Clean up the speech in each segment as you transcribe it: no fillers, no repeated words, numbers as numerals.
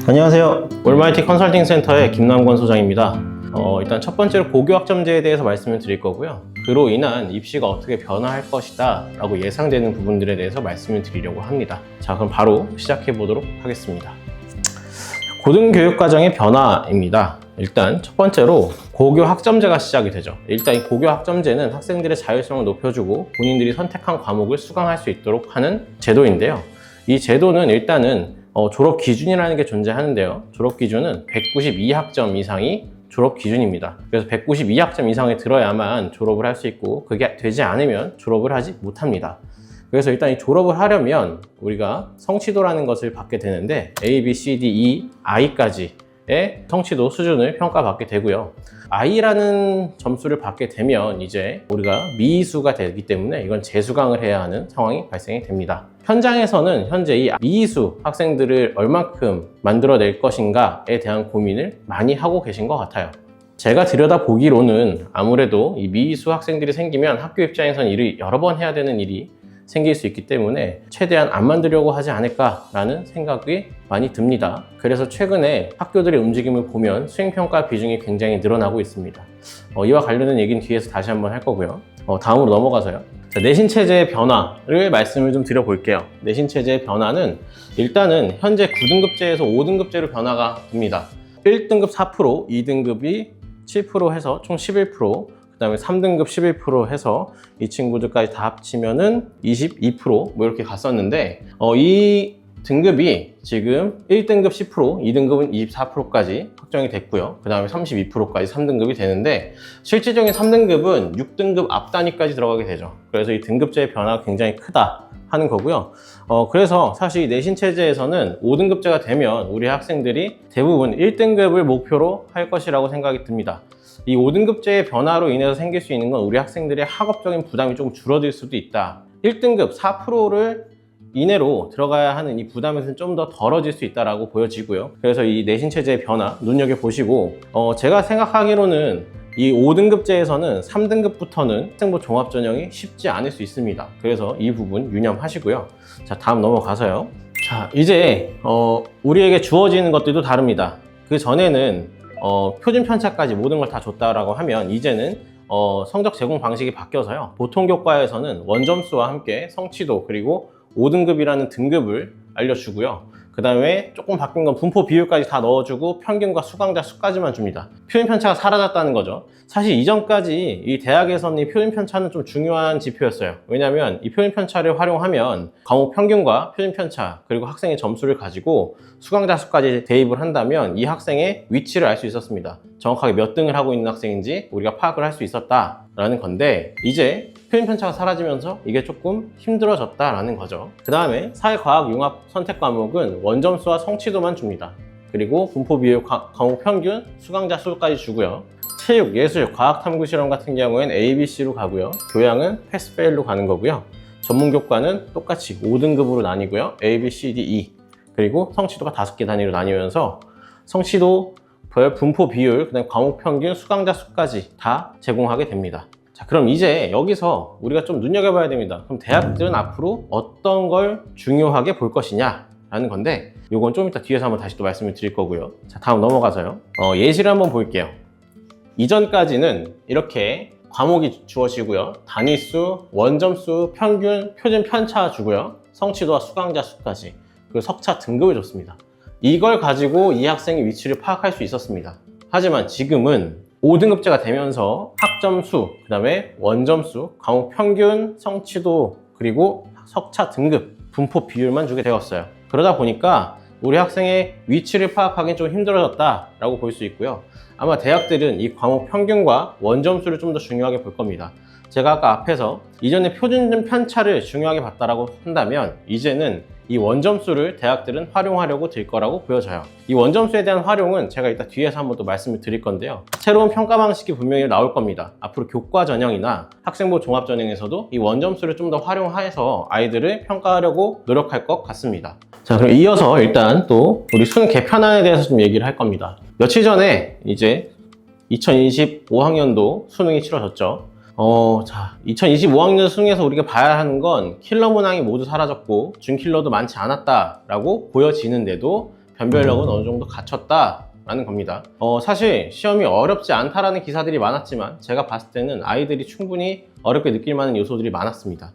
안녕하세요. 올마이티 컨설팅 센터의 김남권 소장입니다. 일단 첫 번째로 고교 학점제에 대해서 말씀을 드릴 거고요. 그로 인한 입시가 어떻게 변화할 것이다 라고 예상되는 부분들에 대해서 말씀을 드리려고 합니다. 자, 그럼 바로 시작해 보도록 하겠습니다. 고등교육과정의 변화입니다. 일단 첫 번째로 고교 학점제가 시작이 되죠. 일단 이 고교 학점제는 학생들의 자율성을 높여주고 본인들이 선택한 과목을 수강할 수 있도록 하는 제도인데요. 이 제도는 일단은 졸업 기준이라는 게 존재하는데요. 졸업 기준은 192학점 이상이 졸업 기준입니다. 그래서 192학점 이상에 들어야만 졸업을 할 수 있고, 그게 되지 않으면 졸업을 하지 못합니다. 그래서 일단 이 졸업을 하려면 우리가 성취도라는 것을 받게 되는데 A, B, C, D, E, I까지의 성취도 수준을 평가받게 되고요. I라는 점수를 받게 되면 이제 우리가 미이수가 되기 때문에 이건 재수강을 해야 하는 상황이 발생이 됩니다. 현장에서는 현재 이 미이수 학생들을 얼만큼 만들어낼 것인가에 대한 고민을 많이 하고 계신 것 같아요. 제가 들여다보기로는 아무래도 이 미이수 학생들이 생기면 학교 입장에서는 일을 여러 번 해야 되는 일이 생길 수 있기 때문에 최대한 안 만들려고 하지 않을까라는 생각이 많이 듭니다. 그래서 최근에 학교들의 움직임을 보면 수행평가 비중이 굉장히 늘어나고 있습니다. 이와 관련된 얘기는 뒤에서 다시 한번 할 거고요. 다음으로 넘어가서요. 자, 내신체제의 변화를 말씀을 좀 드려볼게요. 내신체제의 변화는 일단은 현재 9등급제에서 5등급제로 변화가 됩니다. 1등급 4%, 2등급이 7% 해서 총 11%, 그 다음에 3등급 11% 해서 이 친구들까지 다 합치면은 22% 뭐 이렇게 갔었는데 이 등급이 지금 1등급 10%, 2등급은 24%까지 확정이 됐고요. 그 다음에 32%까지 3등급이 되는데 실질적인 3등급은 6등급 앞 단위까지 들어가게 되죠. 그래서 이 등급제의 변화가 굉장히 크다 하는 거고요. 그래서 사실 내신 체제에서는 5등급제가 되면 우리 학생들이 대부분 1등급을 목표로 할 것이라고 생각이 듭니다. 이 5등급제의 변화로 인해서 생길 수 있는 건 우리 학생들의 학업적인 부담이 조금 줄어들 수도 있다. 1등급 4%를 이내로 들어가야 하는 이 부담에서는 좀 더 덜어질 수 있다고 보여지고요. 그래서 이 내신체제의 변화 눈여겨보시고 제가 생각하기로는 이 5등급제에서는 3등급부터는 학생부 종합전형이 쉽지 않을 수 있습니다. 그래서 이 부분 유념하시고요. 자, 다음 넘어가서요. 자, 이제 우리에게 주어지는 것들도 다릅니다. 그 전에는 표준 편차까지 모든 걸 다 줬다라고 하면 이제는 성적 제공 방식이 바뀌어서요. 보통 교과에서는 원점수와 함께 성취도 그리고 5등급이라는 등급을 알려주고요. 그 다음에 조금 바뀐 건 분포 비율까지 다 넣어주고 평균과 수강자 수까지만 줍니다. 표준 편차가 사라졌다는 거죠. 사실 이전까지 이 대학에서는 이 표준 편차는 좀 중요한 지표였어요. 왜냐하면 이 표준 편차를 활용하면 과목 평균과 표준 편차 그리고 학생의 점수를 가지고 수강자 수까지 대입을 한다면 이 학생의 위치를 알 수 있었습니다. 정확하게 몇 등을 하고 있는 학생인지 우리가 파악을 할 수 있었다라는 건데 이제 표준 편차가 사라지면서 이게 조금 힘들어졌다라는 거죠. 그 다음에 사회과학 융합 선택 과목은 원점수와 성취도만 줍니다. 그리고 분포 비율, 과목 평균, 수강자 수까지 주고요. 체육, 예술, 과학 탐구 실험 같은 경우에는 A, B, C로 가고요. 교양은 패스 페일로 가는 거고요. 전문 교과는 똑같이 5등급으로 나뉘고요. A, B, C, D, E. 그리고 성취도가 5개 단위로 나뉘면서 성취도, 분포 비율, 그다음에 과목 평균, 수강자 수까지 다 제공하게 됩니다. 자, 그럼 이제 여기서 우리가 좀 눈여겨봐야 됩니다. 그럼 대학들은 앞으로 어떤 걸 중요하게 볼 것이냐 라는 건데 이건 좀 이따 뒤에서 한번 다시 또 말씀을 드릴 거고요. 자, 다음 넘어가서요. 예시를 한번 볼게요. 이전까지는 이렇게 과목이 주어지고요. 단위수, 원점수, 평균, 표준 편차 주고요. 성취도와 수강자 수까지 그리고 석차 등급을 줬습니다. 이걸 가지고 이 학생의 위치를 파악할 수 있었습니다. 하지만 지금은 5등급제가 되면서 학점수, 그 다음에 원점수, 과목 평균, 성취도, 그리고 석차 등급, 분포 비율만 주게 되었어요. 그러다 보니까 우리 학생의 위치를 파악하기는 좀 힘들어졌다라고 볼 수 있고요. 아마 대학들은 이 과목 평균과 원점수를 좀 더 중요하게 볼 겁니다. 제가 아까 앞에서 이전에 표준 편차를 중요하게 봤다라고 한다면 이제는 이 원점수를 대학들은 활용하려고 들 거라고 보여져요. 이 원점수에 대한 활용은 제가 이따 뒤에서 한번 또 말씀을 드릴 건데요. 새로운 평가 방식이 분명히 나올 겁니다. 앞으로 교과 전형이나 학생부 종합 전형에서도 이 원점수를 좀 더 활용해서 아이들을 평가하려고 노력할 것 같습니다. 자, 그럼 이어서 일단 또 우리 수능 개편안에 대해서 좀 얘기를 할 겁니다. 며칠 전에 이제 2025학년도 수능이 치러졌죠. 2025학년 수능에서 우리가 봐야 하는 건 킬러 문항이 모두 사라졌고 준킬러도 많지 않았다라고 보여지는데도 변별력은 어느 정도 갖췄다라는 겁니다. 사실 시험이 어렵지 않다라는 기사들이 많았지만 제가 봤을 때는 아이들이 충분히 어렵게 느낄 만한 요소들이 많았습니다.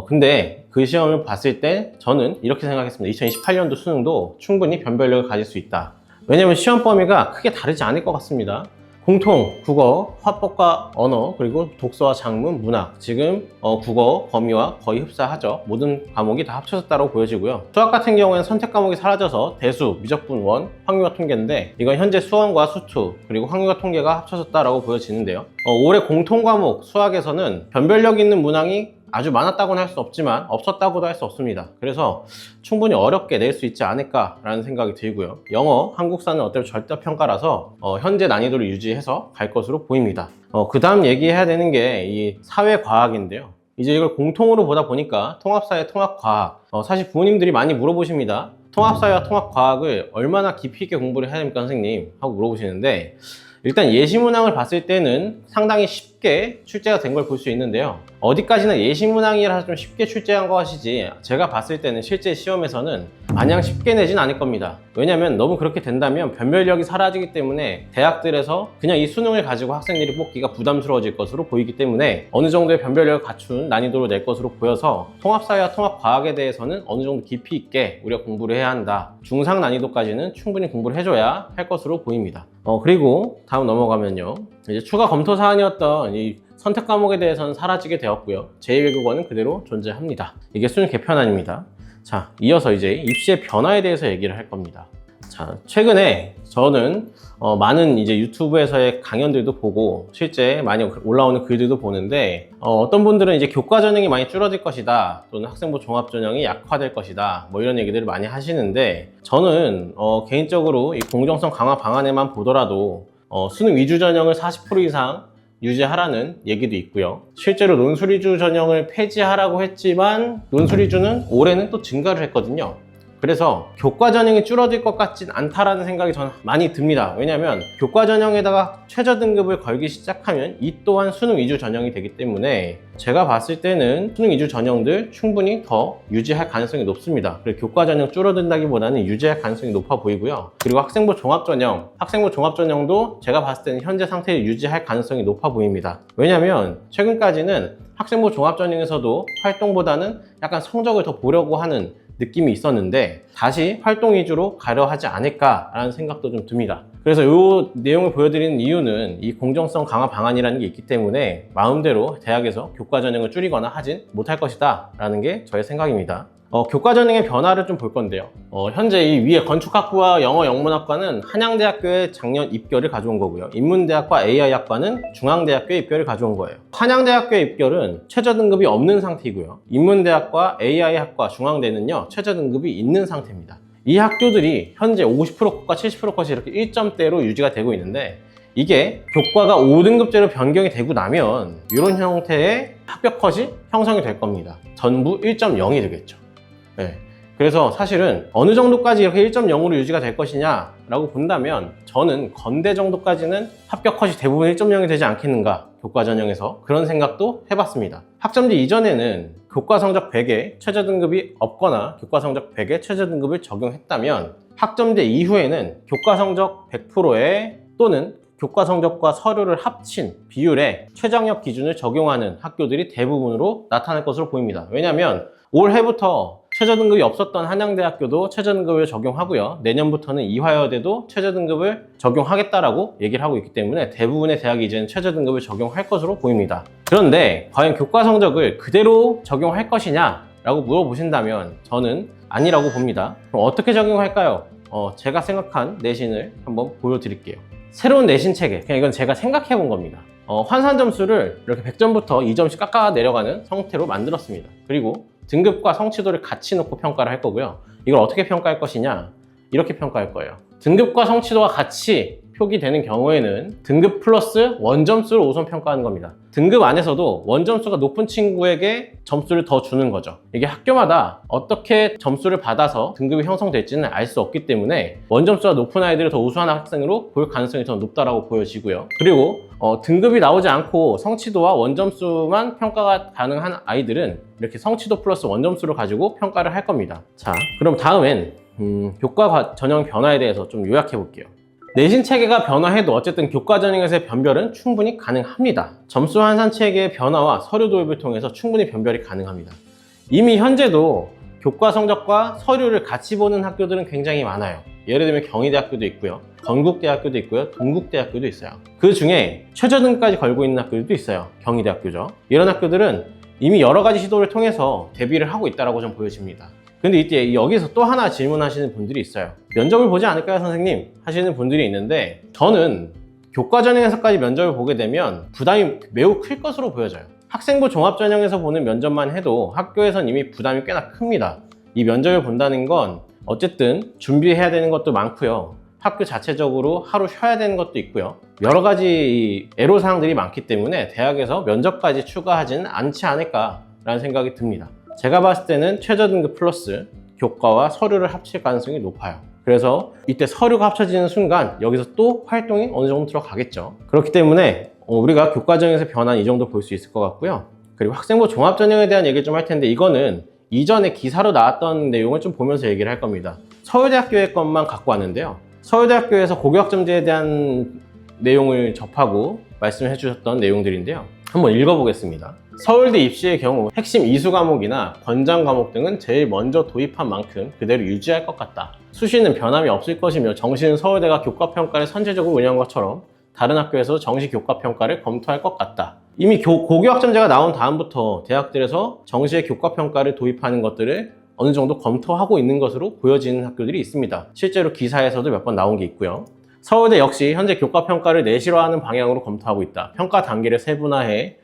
근데 그 시험을 봤을 때 저는 이렇게 생각했습니다. 2028년도 수능도 충분히 변별력을 가질 수 있다. 왜냐면 시험 범위가 크게 다르지 않을 것 같습니다. 공통, 국어, 화법과 언어, 그리고 독서와 작문, 문학. 지금 국어 범위와 거의 흡사하죠. 모든 과목이 다 합쳐졌다고 보여지고요. 수학 같은 경우에는 선택 과목이 사라져서 대수, 미적분, 원, 확률과 통계인데 이건 현재 수원과 수투, 그리고 확률과 통계가 합쳐졌다고 보여지는데요. 올해 공통 과목 수학에서는 변별력 있는 문항이 아주 많았다고는 할 수 없지만 없었다고도 할 수 없습니다. 그래서 충분히 어렵게 낼 수 있지 않을까라는 생각이 들고요. 영어, 한국사는 어차피 절대평가라서 현재 난이도를 유지해서 갈 것으로 보입니다. 그 다음 얘기해야 되는 게 이 사회과학인데요. 이제 이걸 공통으로 보다 보니까 통합사회, 통합과학. 사실 부모님들이 많이 물어보십니다. 통합사회와 통합과학을 얼마나 깊이 있게 공부를 해야 됩니까, 선생님? 하고 물어보시는데 일단 예시문항을 봤을 때는 상당히 쉽게 출제가 된 걸 볼 수 있는데요. 어디까지나 예시문항이라서 좀 쉽게 출제한 것이지 제가 봤을 때는 실제 시험에서는 마냥 쉽게 내진 않을 겁니다. 왜냐면 너무 그렇게 된다면 변별력이 사라지기 때문에 대학들에서 그냥 이 수능을 가지고 학생들이 뽑기가 부담스러워질 것으로 보이기 때문에 어느 정도의 변별력을 갖춘 난이도로 낼 것으로 보여서 통합사회와 통합과학에 대해서는 어느 정도 깊이 있게 우리가 공부를 해야 한다. 중상 난이도까지는 충분히 공부를 해줘야 할 것으로 보입니다. 그리고 다음 넘어가면요. 이제 추가 검토 사안이었던 이 선택 과목에 대해서는 사라지게 되었고요. 제2외국어는 그대로 존재합니다. 이게 수능 개편안입니다. 자, 이어서 이제 입시의 변화에 대해서 얘기를 할 겁니다. 자, 최근에 저는 많은 이제 유튜브에서의 강연들도 보고 실제 많이 올라오는 글들도 보는데 어떤 분들은 이제 교과 전형이 많이 줄어들 것이다, 또는 학생부 종합 전형이 약화될 것이다, 뭐 이런 얘기들을 많이 하시는데 저는 개인적으로 이 공정성 강화 방안에만 보더라도 수능 위주 전형을 40% 이상 유지하라는 얘기도 있고요. 실제로 논술위주 전형을 폐지하라고 했지만 논술위주는 올해는 또 증가를 했거든요. 그래서 교과 전형이 줄어들 것 같진 않다라는 생각이 저는 많이 듭니다. 왜냐하면 교과 전형에다가 최저 등급을 걸기 시작하면 이 또한 수능 위주 전형이 되기 때문에 제가 봤을 때는 수능 위주 전형들 충분히 더 유지할 가능성이 높습니다. 그리고 교과 전형 줄어든다기보다는 유지할 가능성이 높아 보이고요. 그리고 학생부 종합 전형도 제가 봤을 때는 현재 상태를 유지할 가능성이 높아 보입니다. 왜냐하면 최근까지는 학생부 종합 전형에서도 활동보다는 약간 성적을 더 보려고 하는 느낌이 있었는데 다시 활동 위주로 가려 하지 않을까라는 생각도 좀 듭니다. 그래서 이 내용을 보여드리는 이유는 이 공정성 강화 방안이라는 게 있기 때문에 마음대로 대학에서 교과 전형을 줄이거나 하진 못할 것이다 라는 게 저의 생각입니다. 교과 전형의 변화를 좀 볼 건데요. 현재 이 위에 건축학부와 영어 영문학과는 한양대학교의 작년 입결을 가져온 거고요. 인문대학과 AI학과는 중앙대학교의 입결을 가져온 거예요. 한양대학교의 입결은 최저 등급이 없는 상태이고요. 인문대학과 AI학과 중앙대는요, 최저 등급이 있는 상태입니다. 이 학교들이 현재 50%컷과 70%컷이 이렇게 1점대로 유지가 되고 있는데 이게 교과가 5등급제로 변경이 되고 나면 이런 형태의 합격 컷이 형성이 될 겁니다. 전부 1.0이 되겠죠. 네. 그래서 사실은 어느 정도까지 이렇게 1.0으로 유지가 될 것이냐 라고 본다면 저는 건대 정도까지는 합격 컷이 대부분 1.0이 되지 않겠는가, 교과 전형에서 그런 생각도 해봤습니다. 학점제 이전에는 교과 성적 100에 최저 등급이 없거나 교과 성적 100에 최저 등급을 적용했다면 학점제 이후에는 교과 성적 100%에 또는 교과 성적과 서류를 합친 비율에 최저학력 기준을 적용하는 학교들이 대부분으로 나타날 것으로 보입니다. 왜냐하면 올해부터 최저 등급이 없었던 한양대학교도 최저 등급을 적용하고요. 내년부터는 이화여대도 최저 등급을 적용하겠다라고 얘기를 하고 있기 때문에 대부분의 대학이 이제는 최저 등급을 적용할 것으로 보입니다. 그런데 과연 교과 성적을 그대로 적용할 것이냐 라고 물어보신다면 저는 아니라고 봅니다. 그럼 어떻게 적용할까요? 제가 생각한 내신을 한번 보여드릴게요. 새로운 내신 체계, 그냥 이건 제가 생각해 본 겁니다. 환산 점수를 이렇게 100점부터 2점씩 깎아 내려가는 형태로 만들었습니다. 그리고 등급과 성취도를 같이 놓고 평가를 할 거고요. 이걸 어떻게 평가할 것이냐? 이렇게 평가할 거예요. 등급과 성취도가 같이 표기되는 경우에는 등급 플러스 원점수를 우선 평가하는 겁니다. 등급 안에서도 원점수가 높은 친구에게 점수를 더 주는 거죠. 이게 학교마다 어떻게 점수를 받아서 등급이 형성될지는 알 수 없기 때문에 원점수가 높은 아이들을 더 우수한 학생으로 볼 가능성이 더 높다라고 보여지고요. 그리고 등급이 나오지 않고 성취도와 원점수만 평가가 가능한 아이들은 이렇게 성취도 플러스 원점수를 가지고 평가를 할 겁니다. 자, 그럼 다음엔 교과 전형 변화에 대해서 좀 요약해 볼게요. 내신 체계가 변화해도 어쨌든 교과 전형에서의 변별은 충분히 가능합니다. 점수 환산 체계의 변화와 서류 도입을 통해서 충분히 변별이 가능합니다. 이미 현재도 교과 성적과 서류를 같이 보는 학교들은 굉장히 많아요. 예를 들면 경희대학교도 있고요, 건국대학교도 있고요, 동국대학교도 있어요. 그 중에 최저등급까지 걸고 있는 학교들도 있어요. 경희대학교죠. 이런 학교들은 이미 여러 가지 시도를 통해서 대비를 하고 있다고 좀 보여집니다. 근데 이때 여기서 또 하나 질문하시는 분들이 있어요. 면접을 보지 않을까요, 선생님? 하시는 분들이 있는데, 저는 교과 전형에서까지 면접을 보게 되면 부담이 매우 클 것으로 보여져요. 학생부 종합전형에서 보는 면접만 해도 학교에선 이미 부담이 꽤나 큽니다. 이 면접을 본다는 건 어쨌든 준비해야 되는 것도 많고요, 학교 자체적으로 하루 쉬어야 되는 것도 있고요, 여러 가지 애로사항들이 많기 때문에 대학에서 면접까지 추가하지는 않지 않을까라는 생각이 듭니다. 제가 봤을 때는 최저등급 플러스 교과와 서류를 합칠 가능성이 높아요. 그래서 이때 서류가 합쳐지는 순간 여기서 또 활동이 어느 정도 들어가겠죠. 그렇기 때문에 우리가 교과전형에서 변한 이 정도 볼 수 있을 것 같고요. 그리고 학생부 종합전형에 대한 얘기를 좀 할 텐데, 이거는 이전에 기사로 나왔던 내용을 좀 보면서 얘기를 할 겁니다. 서울대학교의 것만 갖고 왔는데요. 서울대학교에서 고교학점제에 대한 내용을 접하고 말씀해 주셨던 내용들인데요. 한번 읽어보겠습니다. 서울대 입시의 경우 핵심 이수 과목이나 권장 과목 등은 제일 먼저 도입한 만큼 그대로 유지할 것 같다. 수시는 변함이 없을 것이며 정시는 서울대가 교과평가를 선제적으로 운영한 것처럼 다른 학교에서 정시 교과평가를 검토할 것 같다. 이미 고교학점제가 나온 다음부터 대학들에서 정시의 교과평가를 도입하는 것들을 어느 정도 검토하고 있는 것으로 보여지는 학교들이 있습니다. 실제로 기사에서도 몇 번 나온 게 있고요. 서울대 역시 현재 교과평가를 내실화하는 방향으로 검토하고 있다. 평가 단계를 세분화해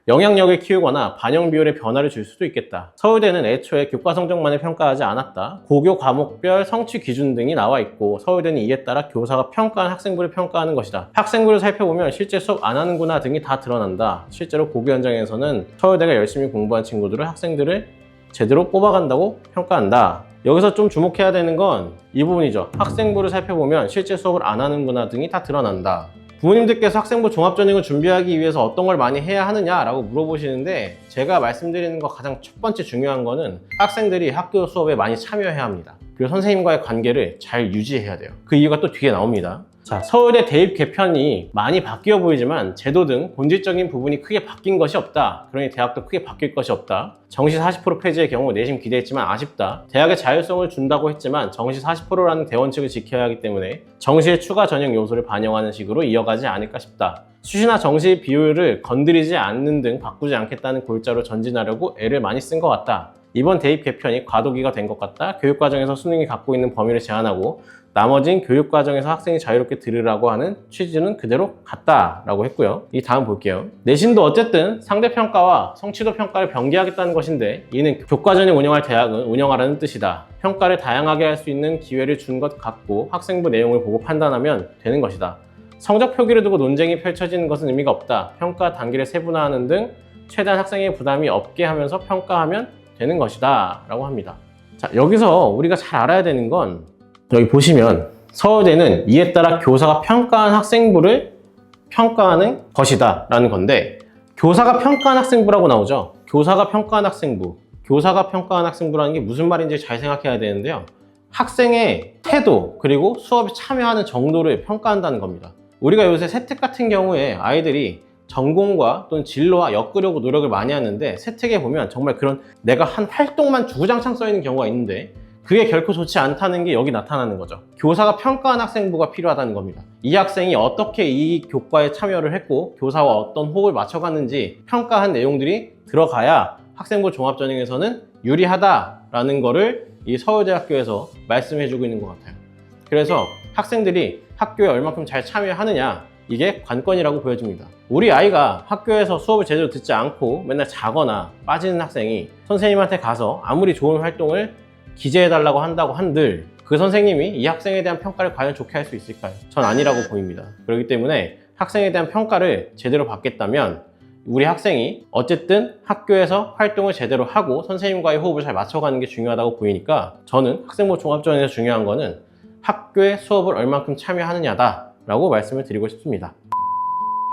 영향력을 키우거나 반영 비율의 변화를 줄 수도 있겠다. 서울대는 애초에 교과 성적만을 평가하지 않았다. 고교 과목별 성취 기준 등이 나와 있고, 서울대는 이에 따라 교사가 평가한 학생부를 평가하는 것이다. 학생부를 살펴보면 실제 수업 안 하는구나 등이 다 드러난다. 실제로 고교 현장에서는 서울대가 열심히 공부한 친구들을 학생들을 제대로 뽑아간다고 평가한다. 여기서 좀 주목해야 되는 건 이 부분이죠. 학생부를 살펴보면 실제 수업을 안 하는구나 등이 다 드러난다. 부모님들께서 학생부 종합전형을 준비하기 위해서 어떤 걸 많이 해야 하느냐라고 물어보시는데, 제가 말씀드리는 거 가장 첫 번째 중요한 거는 학생들이 학교 수업에 많이 참여해야 합니다. 그리고 선생님과의 관계를 잘 유지해야 돼요. 그 이유가 또 뒤에 나옵니다. 자, 서울대 대입 개편이 많이 바뀌어 보이지만 제도 등 본질적인 부분이 크게 바뀐 것이 없다. 그러니 대학도 크게 바뀔 것이 없다. 정시 40% 폐지의 경우 내심 기대했지만 아쉽다. 대학의 자율성을 준다고 했지만 정시 40%라는 대원칙을 지켜야 하기 때문에 정시의 추가 전형 요소를 반영하는 식으로 이어가지 않을까 싶다. 수시나 정시 비율을 건드리지 않는 등 바꾸지 않겠다는 골자로 전진하려고 애를 많이 쓴 것 같다. 이번 대입 개편이 과도기가 된 것 같다. 교육과정에서 수능이 갖고 있는 범위를 제한하고 나머진 교육과정에서 학생이 자유롭게 들으라고 하는 취지는 그대로 같다라고 했고요. 이 다음 볼게요. 내신도 어쨌든 상대평가와 성취도 평가를 병기하겠다는 것인데, 이는 교과전형 운영할 대학은 운영하라는 뜻이다. 평가를 다양하게 할 수 있는 기회를 준 것 같고 학생부 내용을 보고 판단하면 되는 것이다. 성적 표기를 두고 논쟁이 펼쳐지는 것은 의미가 없다. 평가 단계를 세분화하는 등 최대한 학생의 부담이 없게 하면서 평가하면 되는 것이다 라고 합니다. 자, 여기서 우리가 잘 알아야 되는 건, 여기 보시면 서울대는 이에 따라 교사가 평가한 학생부를 평가하는 것이다 라는 건데, 교사가 평가한 학생부라고 나오죠. 교사가 평가한 학생부, 교사가 평가한 학생부라는 게 무슨 말인지 잘 생각해야 되는데요. 학생의 태도 그리고 수업에 참여하는 정도를 평가한다는 겁니다. 우리가 요새 세특 같은 경우에 아이들이 전공과 또는 진로와 엮으려고 노력을 많이 하는데, 세특에 보면 정말 그런 내가 한 활동만 주구장창 써 있는 경우가 있는데 그게 결코 좋지 않다는 게 여기 나타나는 거죠. 교사가 평가한 학생부가 필요하다는 겁니다. 이 학생이 어떻게 이 교과에 참여를 했고 교사와 어떤 호흡을 맞춰갔는지 평가한 내용들이 들어가야 학생부 종합전형에서는 유리하다라는 거를 이 서울대학교에서 말씀해주고 있는 것 같아요. 그래서 학생들이 학교에 얼마큼 잘 참여하느냐, 이게 관건이라고 보여집니다. 우리 아이가 학교에서 수업을 제대로 듣지 않고 맨날 자거나 빠지는 학생이 선생님한테 가서 아무리 좋은 활동을 기재해달라고 한다고 한들 그 선생님이 이 학생에 대한 평가를 과연 좋게 할 수 있을까요? 전 아니라고 보입니다. 그렇기 때문에 학생에 대한 평가를 제대로 받겠다면 우리 학생이 어쨌든 학교에서 활동을 제대로 하고 선생님과의 호흡을 잘 맞춰가는 게 중요하다고 보이니까, 저는 학생부 종합전형에서 중요한 거는 학교의 수업을 얼만큼 참여하느냐다 라고 말씀을 드리고 싶습니다.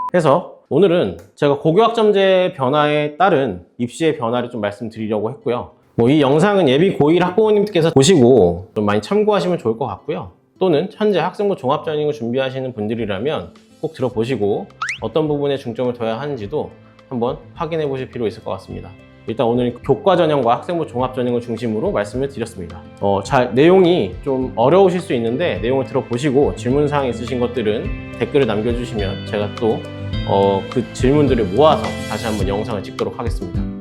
그래서 오늘은 제가 고교학점제 변화에 따른 입시의 변화를 좀 말씀드리려고 했고요. 뭐 이 영상은 예비 고1 학부모님께서 보시고 좀 많이 참고하시면 좋을 것 같고요. 또는 현재 학생부 종합전형을 준비하시는 분들이라면 꼭 들어보시고 어떤 부분에 중점을 둬야 하는지도 한번 확인해 보실 필요 있을 것 같습니다. 일단 오늘 교과 전형과 학생부 종합 전형을 중심으로 말씀을 드렸습니다. 내용이 좀 어려우실 수 있는데 내용을 들어보시고 질문사항 있으신 것들은 댓글을 남겨주시면 제가 또 그 질문들을 모아서 다시 한번 영상을 찍도록 하겠습니다.